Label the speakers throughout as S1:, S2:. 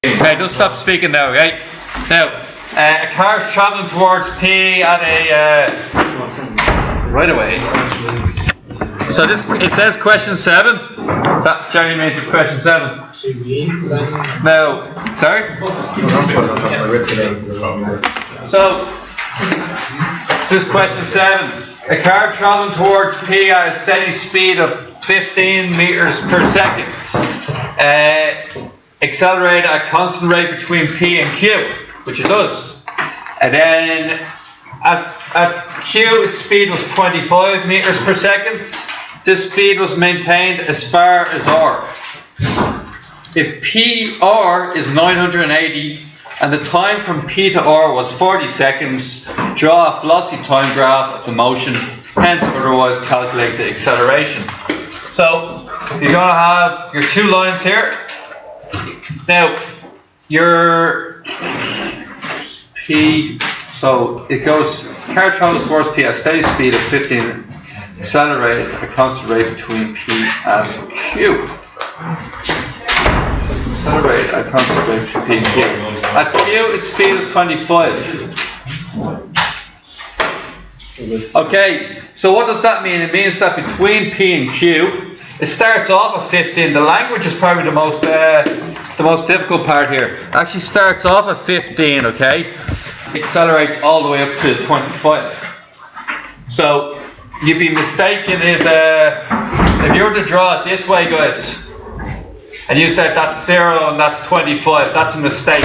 S1: Okay, just stop speaking now, okay? Now, a car is travelling towards P at a right away. So this it says question 7. That Jerry means it's question 7. No, sorry. So this is question 7. A car travelling towards P at a steady speed of 15 meters per second. Accelerate at a constant rate between P and Q, which it does. And then at Q its speed was 25 meters per second. This speed was maintained as far as R. If PR is 980 and the time from P to R was 40 seconds, draw a velocity time graph of the motion, hence otherwise calculate the acceleration. So you're going to have your two lines here. Now, your P, so it goes, car travels towards P at a steady speed of 15, accelerated at a constant rate between P and Q. Accelerate at a constant rate between P and Q. At Q, its speed is 25. Okay, so what does that mean? It means that between P and Q, it starts off at 15. The language is probably the most difficult part here. It actually starts off at 15, okay? It accelerates all the way up to 25. So you'd be mistaken if you were to draw it this way, guys, and you said that's 0 and that's 25. That's a mistake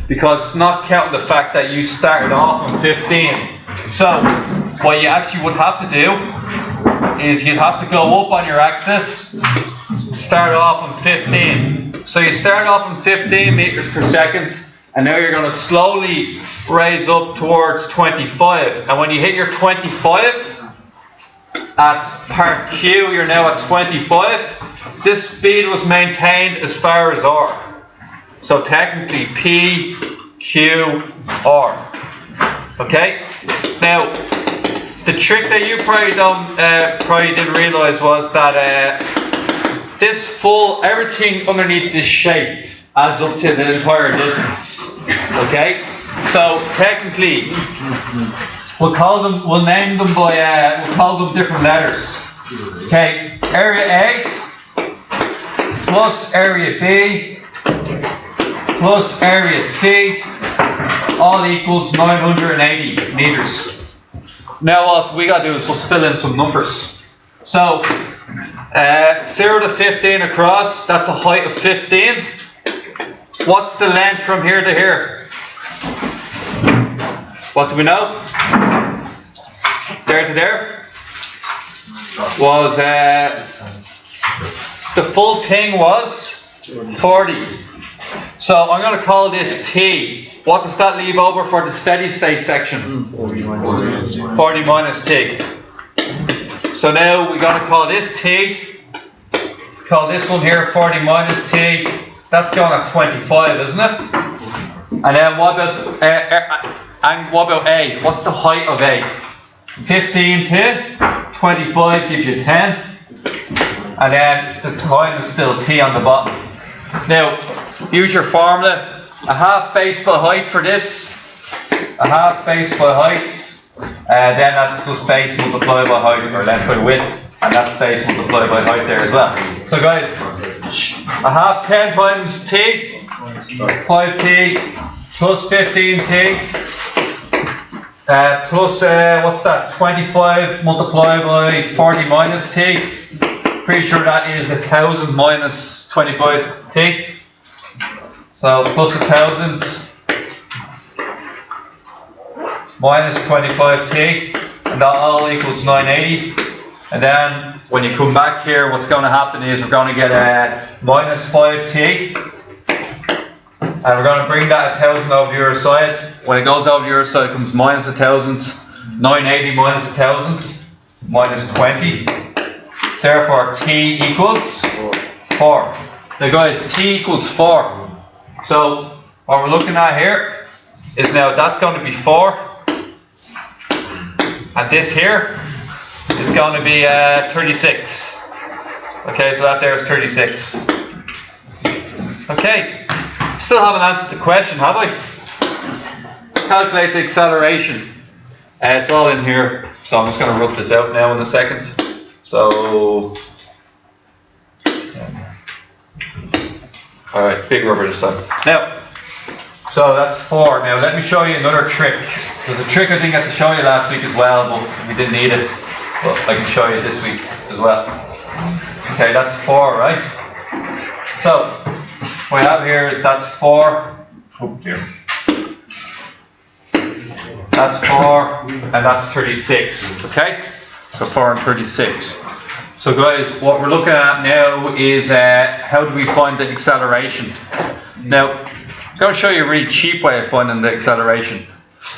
S1: because it's not counting the fact that you started off on 15. So what you actually would have to do is you'd have to go up on your axis, start off on 15. So you start off on 15 meters per second, and now you're going to slowly raise up towards 25. And when you hit your 25, at part Q, you're now at 25. This speed was maintained as far as R. So technically P, Q, R. Okay? Now, the trick that you probably didn't realise was that this everything underneath this shape adds up to the entire distance. Okay, so technically, we'll name them by, we'll call them different letters. Okay, area A plus area B plus area C all equals 980 meters. Now what we got to do is just fill in some numbers. So 0 to 15 across, that's a height of 15. What's the length from here to here? What do we know? There to there was the full thing was 40. So I'm going to call this T. What does that leave over for the steady state section? 40 minus T. So now we're going to call this T. Call this one here 40 minus T. That's going at 25, isn't it? And then what about A? What's the height of A? 15 to 25 gives you 10. And then the time is still T on the bottom. Now, use your formula. A half base by height for this. A half base by height. Then that's just base multiplied by height, or length by width. And that's base multiplied by height there as well. So guys, a half 10 times T, 5T, plus 15T, plus, what's that, 25 multiplied by 40 minus T. Pretty sure that is 1000 minus 25T. So plus 1000 minus 25T, and that all equals 980. And then when you come back here, what's going to happen is we're going to get a minus 5T, and we're going to bring that 1000 over the other side. When it goes over the other side, it comes minus 1000, 980 minus 1000, minus 20. Therefore, T equals 4. Now guys, T equals 4. So what we're looking at here is now that's going to be 4, and this here is going to be 36. Okay, so that there is 36. Okay, Still haven't answered the question, have I? Calculate the acceleration. It's all in here, so I'm just going to rub this out now in a second. So, alright, big rubber this time. Now, so that's 4. Now let me show you another trick. There's a trick I didn't get to show you last week as well, but we didn't need it. But I can show you this week as well. Okay, that's 4, right? So, what we have here is that's 4. Oh dear. That's 4, and that's 36. Okay? So 4 and 36. So guys, what we're looking at now is how do we find the acceleration? Now, I'm going to show you a really cheap way of finding the acceleration.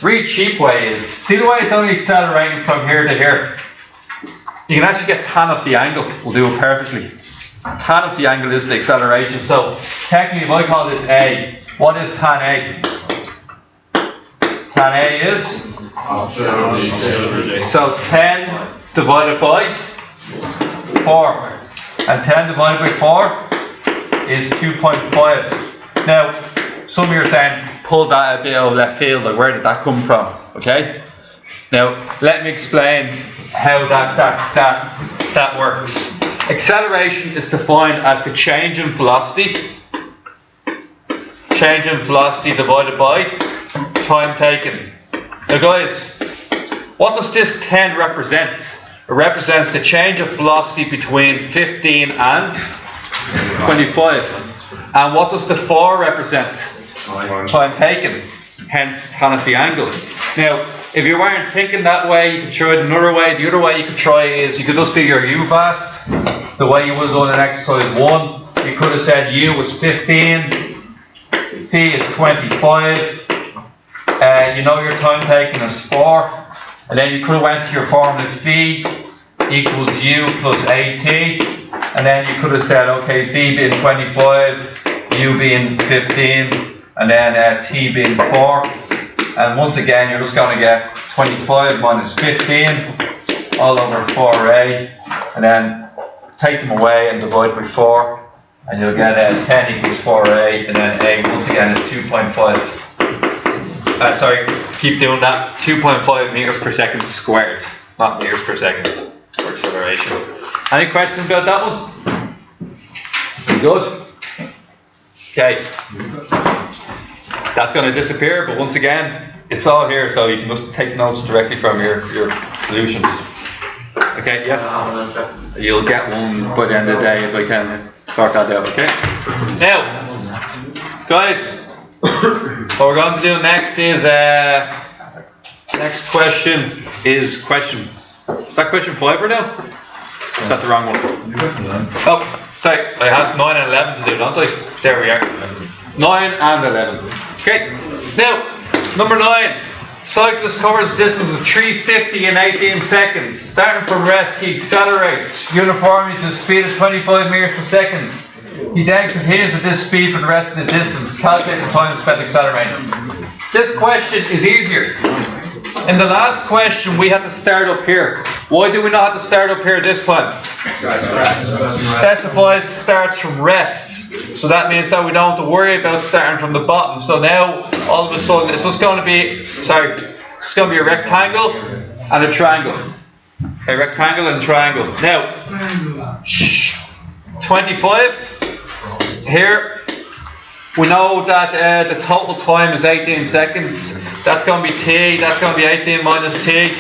S1: Really cheap way is, see the way it's only accelerating from here to here? You can actually get tan of the angle, will do it perfectly. Tan of the angle is the acceleration. So technically if I call this A, what is tan A? Tan A is? So 10 divided by 4. And 10 divided by 4 is 2.5. Now, some of you are saying, pull that a bit out of left field, like where did that come from? Okay? Now, let me explain how that works. Acceleration is defined as the change in velocity. Change in velocity divided by time taken. Now guys, what does this 10 represent? It represents the change of velocity between 15 and 25. And what does the 4 represent? Time taken. Hence, tan of the angle. Now, if you weren't thinking that way, you could try it another way. The other way you could try is, you could just do your U-fast. The way you would have done in exercise 1. You could have said U was 15. P is 25. You know your time taken is 4. And then you could have went to your formula phi equals U plus AT. And then you could have said, okay, B being 25, U being 15, and then T being 4. And once again, you're just going to get 25 minus 15 all over 4A. And then take them away and divide by 4. And you'll get 10 equals 4A. And then A, once again, is 2.5. Sorry, keep doing that. 2.5 meters per second squared, not meters per second for acceleration. Any questions about that one? Very good. Okay. That's going to disappear, but once again, it's all here, so you can just take notes directly from your solutions. Okay, yes? You'll get one by the end of the day if I can sort that out, okay? Now, guys, what we're going to do next is, next question is question, is that question 5 or now? Is that the wrong one? Oh, sorry, I have 9 and 11 to do, don't I? There we are. 9 and 11. Okay, now, number 9. Cyclist covers a distance of 350 in 18 seconds. Starting from rest, he accelerates uniformly to a speed of 25 meters per second. He then continues at this speed for the rest of the distance. Calculate the time spent accelerating. This question is easier. In the last question, we had to start up here. Why do we not have to start up here this time? Specifies starts from rest. So that means that we don't have to worry about starting from the bottom. So now, all of a sudden, it's just going to be, it's going to be a rectangle and a triangle. A rectangle and a triangle. Now, 25. Here, we know that the total time is 18 seconds. That's going to be T, that's going to be 18 minus T.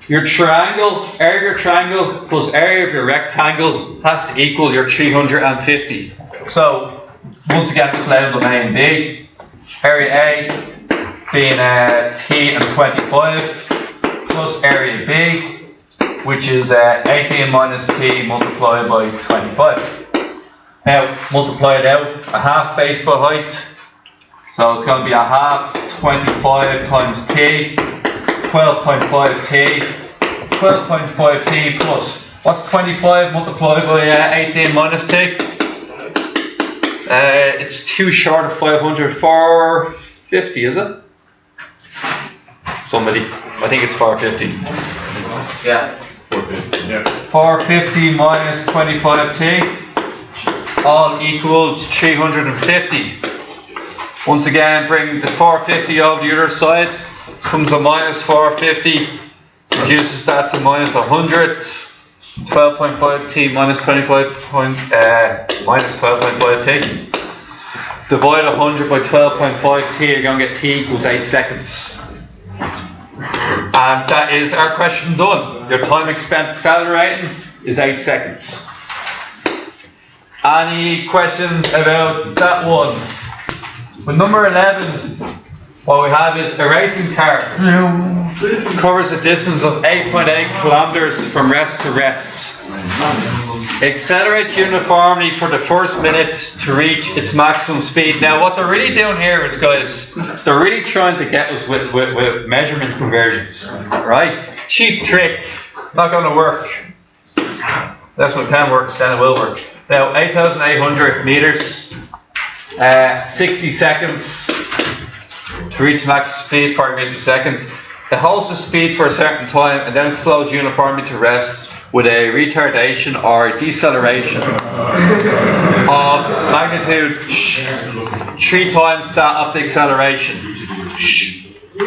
S1: Your triangle, area of your triangle plus area of your rectangle has to equal your 350. So, once again, just label them A and B. Area A being T and 25 plus area B, which is 18 minus T multiplied by 25. Now, multiply it out, a half base by height, so it's going to be a half 25 times T, 12.5 T, 12.5 T plus, what's 25 multiplied by 18 minus T? It's too short of 500, 450, is it? Somebody, I think it's 450. Yeah. 450 minus 25T. all equals 350. Once again, bring the 450 over the other side. Comes a minus 450. Reduces that to minus 100. 12.5t minus 12.5t. Divide 100 by 12.5t, you're going to get t equals 8 seconds. And that is our question done. Your time spent accelerating is 8 seconds. Any questions about that one? With number 11, what we have is a racing car. Covers a distance of 8.8 kilometers from rest to rest. Accelerates uniformly for the first minute to reach its maximum speed. Now what they're really doing here is, guys, they're really trying to get us with measurement conversions. Right? Cheap trick, not going to work. That's when pen works, then it will work. Now 8,800 meters, 60 seconds to reach maximum speed, 40 meters per second. It holds the speed for a certain time and then it slows uniformly to rest with a retardation or deceleration of magnitude 3 times that of the acceleration.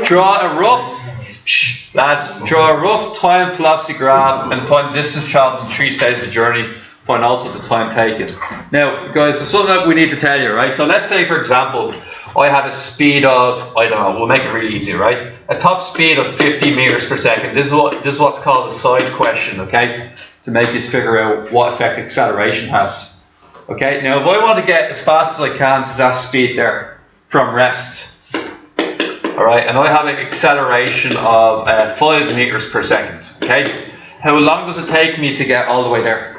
S1: Draw a rough time velocity graph and find distance travelled in 3 stages of journey. Find also the time taken. Now, guys, there's something that we need to tell you, right? So let's say, for example, I had a speed of, I don't know, we'll make it really easy, right? A top speed of 50 meters per second. This is what's called a side question, okay? To make you figure out what effect acceleration has. Okay, now if I want to get as fast as I can to that speed there from rest, alright, and I have an acceleration of 5 meters per second, okay? How long does it take me to get all the way there?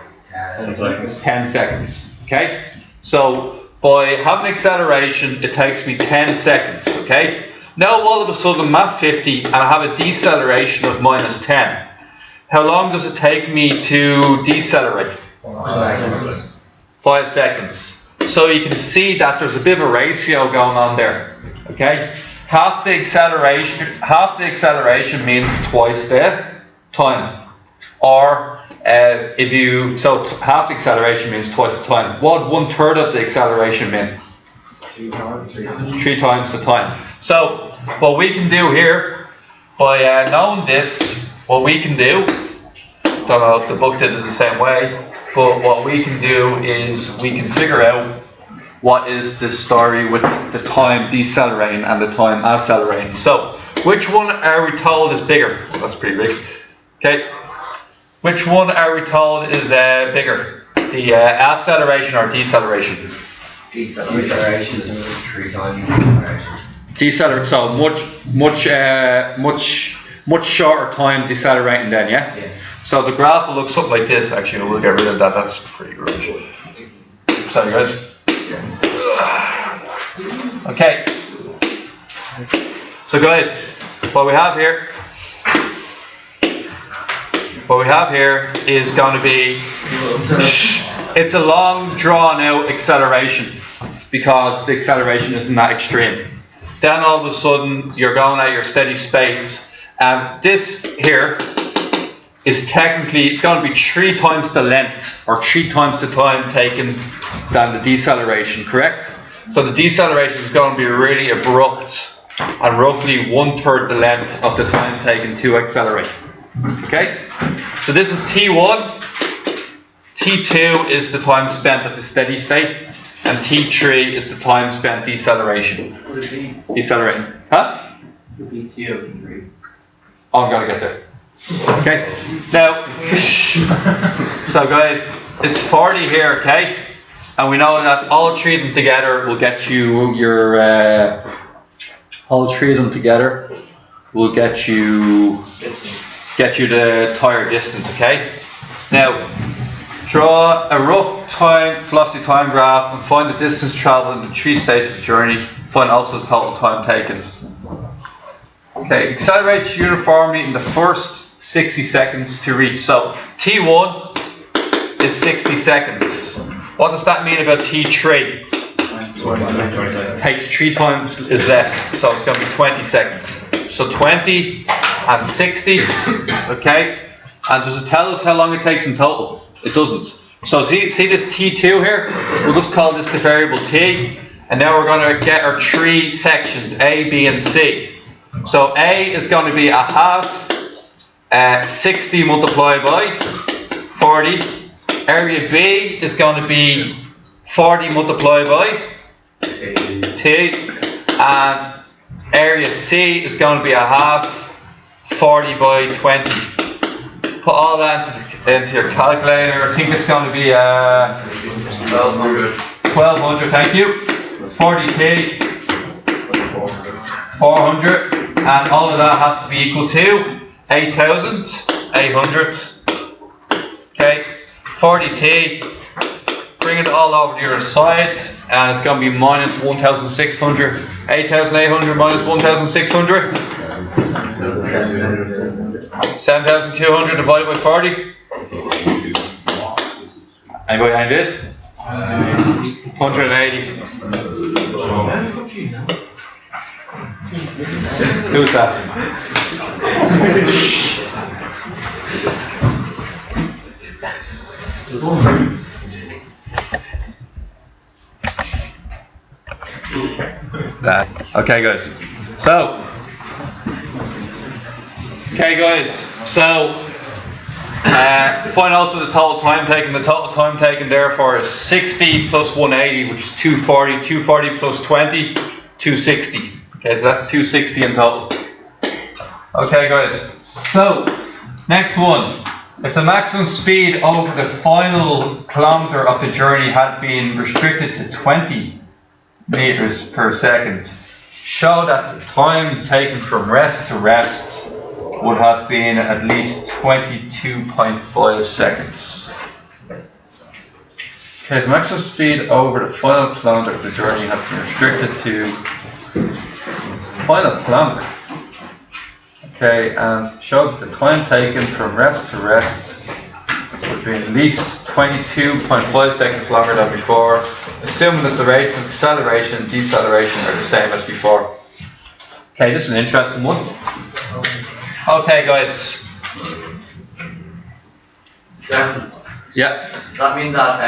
S1: 10 seconds. 10 seconds, okay? So, by having acceleration, it takes me 10 seconds, okay? Now all of a sudden I'm at 50 and I have a deceleration of minus 10. How long does it take me to decelerate? 5 seconds. So you can see that there's a bit of a ratio going on there, okay? Half the acceleration means twice the time. Or half the acceleration means twice the time. What would 1/3 of the acceleration mean? 3 times the time. So what we can do here, by knowing this, what we can do, don't know if the book did it the same way, but what we can do is we can figure out what is the story with the time decelerating and the time accelerating. So which one are we told is bigger? That's pretty big. Okay. Which one are we told is bigger? The acceleration or deceleration?
S2: Deceleration is 3 times acceleration.
S1: So much shorter time decelerating then, yeah?
S2: Yeah.
S1: So the graph will look something like this. Actually, we'll get rid of that. That's pretty gross. Sorry, guys. Okay. So, guys, what we have here is going to be, it's a long drawn out acceleration because the acceleration isn't that extreme. Then all of a sudden you're going at your steady state, and this here is technically, it's going to be 3 times the length or 3 times the time taken than the deceleration, correct? So the deceleration is going to be really abrupt and roughly 1/3 the length of the time taken to accelerate. Okay? So this is T1, T2 is the time spent at the steady state, and T3 is the time spent decelerating. Huh? Oh, I'm going to get there. Okay? Now, so guys, it's 40 here, okay? And we know that all 3 of them together will get you your, all 3 of them together will get you the entire distance, okay? Now, draw a rough velocity time graph and find the distance travelled in the 3 stages of the journey. Find also the total time taken. Okay, accelerates uniformly in the first 60 seconds to reach. So, T1 is 60 seconds. What does that mean about T3? Takes 3 times is less, so it's going to be 20 seconds. So 20 and 60, okay? And does it tell us how long it takes in total? It doesn't. So see this T2 here? We'll just call this the variable T. And now we're going to get our three sections, A, B and C. So A is going to be a half 60 multiplied by 40. Area B is going to be 40 multiplied by T. And area C is going to be a half 40 by 20. Put all that into your calculator. I think it's going to be 1200, thank you. 40T, 400, and all of that has to be equal to 8,800. Okay, 40T, bring it all over to your side, and it's going to be minus 1,600. 8,800 minus 1,600. 7,200 divided by 40. Anybody behind this? 180. Who's that? That. Okay, guys. So, find also the total time taken. The total time taken therefore is 60 plus 180, which is 240. 240 plus 20, 260. Okay, so that's 260 in total. Okay, guys. So, next one. If the maximum speed over the final kilometre of the journey had been restricted to 20 meters per second, show that the time taken from rest to rest would have been at least 22.5 seconds. Okay, the maximum speed over the final kilometre of the journey had been restricted to final kilometre. Okay, and show that the time taken from rest to rest would be at least 22.5 seconds longer than before, assuming that the rates of acceleration and deceleration are the same as before. Okay, this is an interesting one. Okay, guys. Yeah.
S2: Does that mean that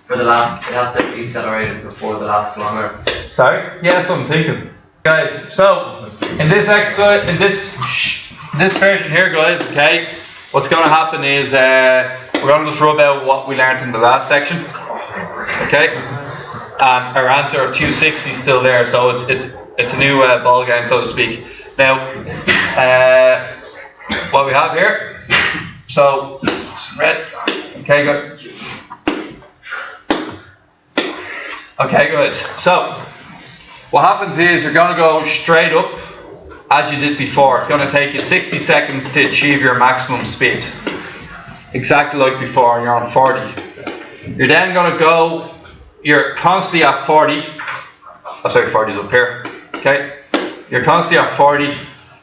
S2: for the last, it has to be decelerated before the last kilometre?
S1: Sorry? Yeah, that's what I'm thinking. Guys, so in this exercise, in this version here, guys, okay, what's going to happen is we're going to just rub out what we learned in the last section, okay, and our answer of 260 is still there, so it's a new ball game, so to speak. Now, what we have here, so some red, okay, good. Okay, good. So what happens is you're going to go straight up as you did before. It's going to take you 60 seconds to achieve your maximum speed. Exactly like before, and you're on 40. You're then going to go, you're constantly at 40. Oh, sorry, 40 is up here. Okay? You're constantly at 40,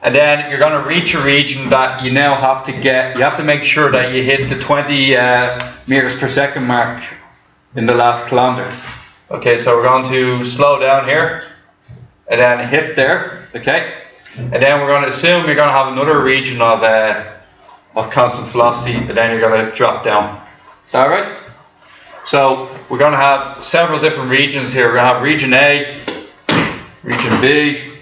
S1: and then you're going to reach a region that you now have to get, you have to make sure that you hit the 20 meters per second mark in the last kilometre. Okay, so we're going to slow down here, and then hit there, okay? And then we're going to assume you're going to have another region of constant velocity, and then you're going to drop down. Is that right? So we're going to have several different regions here. We're going to have region A, region B,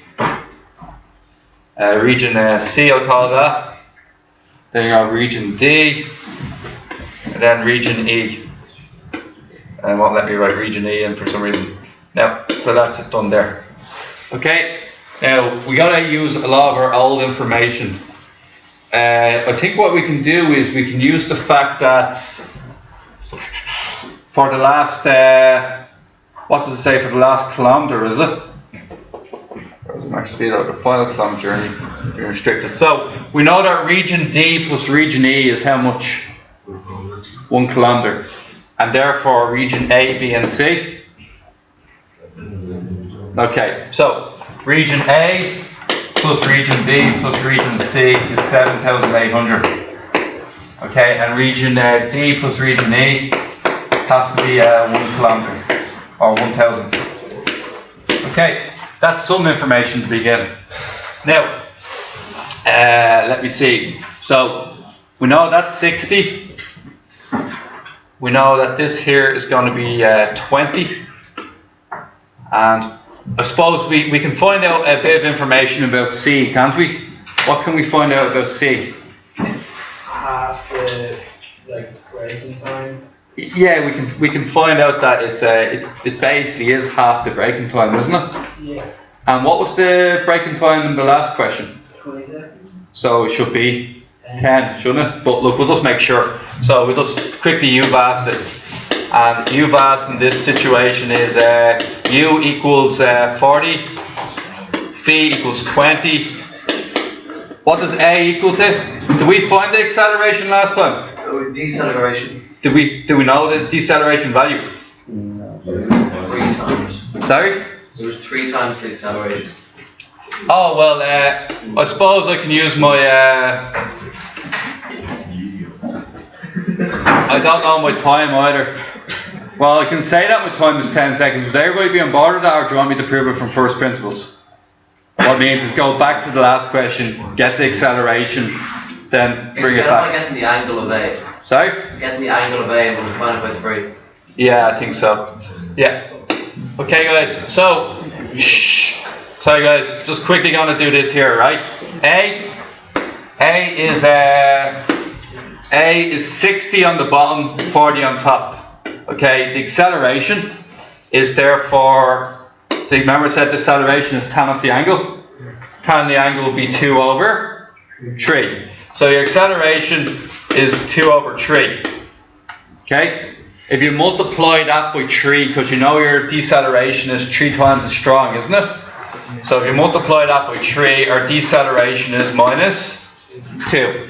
S1: region C, I'll call that. Then you have region D, and then region E. And it won't let me write region E in for some reason. Now, so that's it done there. Okay, now we got to use a lot of our old information. I think what we can do is we can use the fact that for the last, what does it say for the last kilometre, is it? Where's the max speed of the final kilometre journey being restricted? So we know that region D plus region E is how much? 1 kilometre. And therefore region A, B and C. Okay, so region A plus region B plus region C is 7,800. Okay, and region D plus region E has to be 1 kilometre or 1,000. Okay, that's some information to begin. Now, let me see. So we know that's 60. we know that this here is going to be 20. And I suppose we can find out a bit of information about C, can't we? What can we find out about C?
S3: Half the breaking time.
S1: Yeah, we can find out that it basically is half the breaking time, isn't it?
S3: Yeah.
S1: And what was the breaking time in the last question?
S3: 20 seconds.
S1: So it should be 10, shouldn't it? But look, we'll just make sure. So we'll just quickly UVAST it. And UVAST in this situation is U equals 40, phi equals 20. What does A equal to? Did we find the acceleration last time?
S2: Deceleration.
S1: Do we know the deceleration value?
S2: No. 3 times.
S1: Sorry?
S2: There was 3 times the acceleration.
S1: Oh well, I suppose I can use my. I don't know my time either. Well, I can say that my time is 10 seconds. Would everybody be on board with that, or do you want me to prove it from first principles? What it means is go back to the last question, get the acceleration, then bring it back.
S2: Getting the angle of A.
S1: Sorry?
S2: Getting the angle of A and we'll find it by 3.
S1: Yeah, I think so. Yeah. Okay, guys. So, sorry, guys. Just quickly going to do this here, right? A is 60 on the bottom, 40 on top. Okay. The acceleration is therefore. Remember, I said the acceleration is tan of the angle. Tan of the angle will be 2 over 3. So your acceleration is 2 over 3. Okay? If you multiply that by 3, because you know your deceleration is 3 times as strong, isn't it? So if you multiply that by 3, our deceleration is minus 2.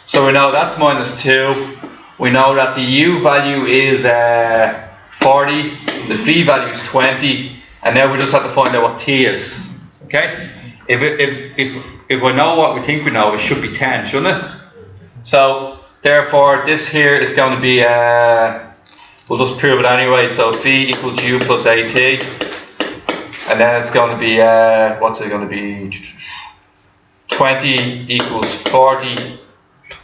S1: So we know that's minus 2. We know that the U value is 40, the V value is 20, and now we just have to find out what T is. Okay? If we know what we think we know, it should be 10, shouldn't it? So therefore this here is going to be we'll just prove it anyway. So phi equals U plus AT, and then it's going to be what's it going to be? 20 equals 40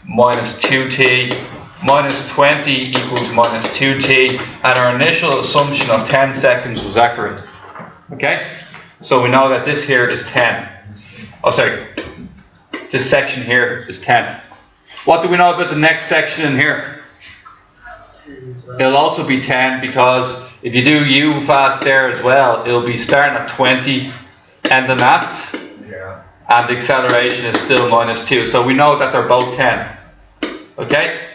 S1: minus 2t minus 20 equals minus 2t, and our initial assumption of 10 seconds was accurate. Okay? So we know that this here is 10. Oh, sorry. This section here is 10. What do we know about the next section in here? It'll also be 10, because if you do U fast there as well, it'll be starting at 20 ending at, and the acceleration is still minus 2. So we know that they're both 10. Okay?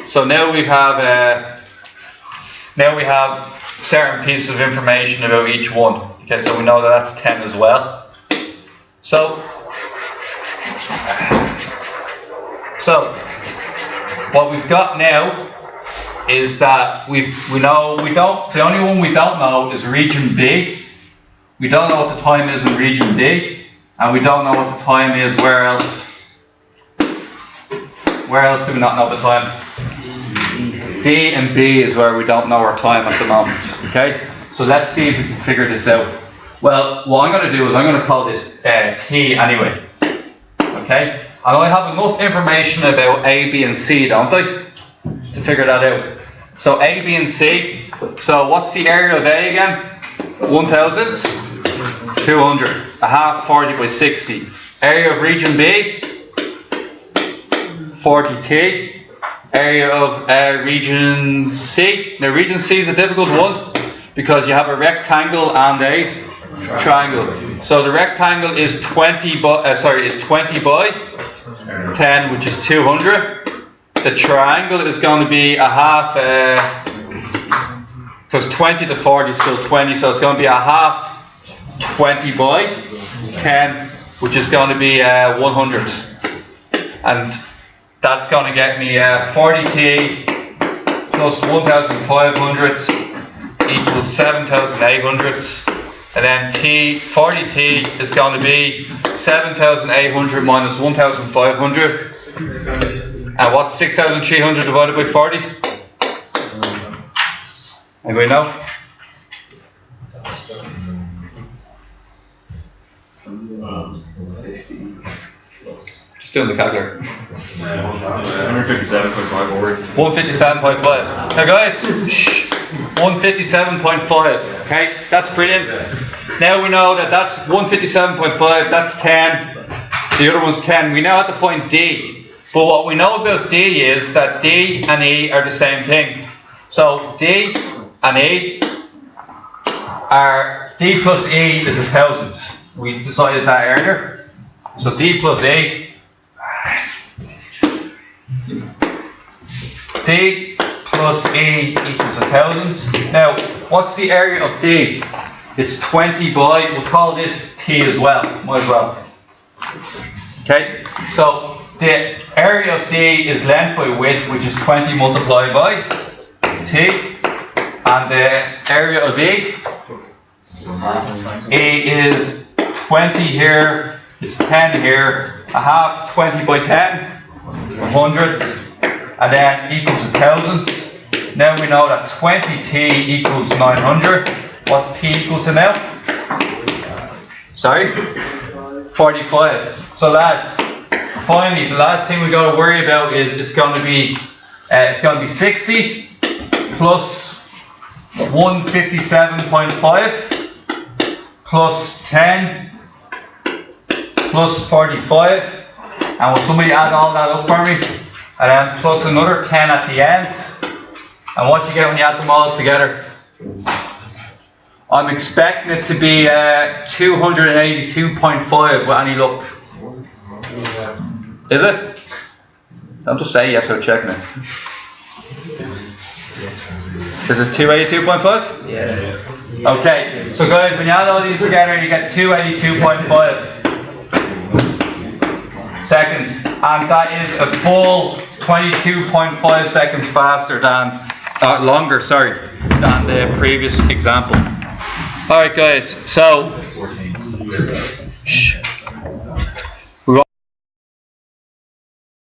S1: So now we have certain pieces of information about each one. Okay, so we know that that's 10 as well. So what we've got now is that the only one we don't know is region B. We don't know what the time is in region D, and we don't know what the time is where else. Where else do we not know the time? D and B is where we don't know our time at the moment. Okay? So let's see if we can figure this out. Well, what I'm going to do is I'm going to call this T anyway. Okay? And I have enough information about A, B and C, don't I? To figure that out. So A, B and C. So what's the area of A again? 1,200. A half 40 by 60. Area of region B? 40T. Area of region C. Now region C is a difficult one because you have a rectangle and a triangle. So the rectangle is 20 by 10, which is 200. The triangle is going to be a half, because 20 to 40 is still 20, so it's going to be a half 20 by 10, which is going to be 100. And that's going to get me 40t plus 1,500 equals 7,800. And then 40t is going to be 7,800 minus 1,500. And what's 6,300 divided by 40? Anybody know? Just doing the calculator.
S4: 157.5 over.
S1: 157.5. Now guys, 157.5. Okay, that's brilliant. Now we know that that's 157.5, that's 10. The other one's 10. We now have to find D. But what we know about D is that D and E are the same thing. So D and E are, D plus E is 1,000. We decided that earlier. So D plus E, D plus E equals 1,000. Now, what's the area of D? It's 20 by, we'll call this T as well, might as well. Okay, so the area of D is length by width, which is 20 multiplied by T, and the area of E is 20 here, it's 10 here, a half, 20 by 10, 100, and then equals 1,000. Now we know that 20T equals 900. What's T equal to now? Sorry? 45. So lads, finally, the last thing we got to worry about is it's going to be 60 plus 157.5 plus 10 plus 45, and will somebody add all that up for me? And then plus another 10 at the end. And what you get when you add them all together? I'm expecting it to be 282.5 with any luck. Is it? Don't just say yes or check me. Is it 282.5?
S3: Yeah.
S1: Okay, so guys, when you add all these together, you get 282.5 seconds, and that is a full 22.5 seconds faster than, longer, sorry, than the previous example. Alright guys, so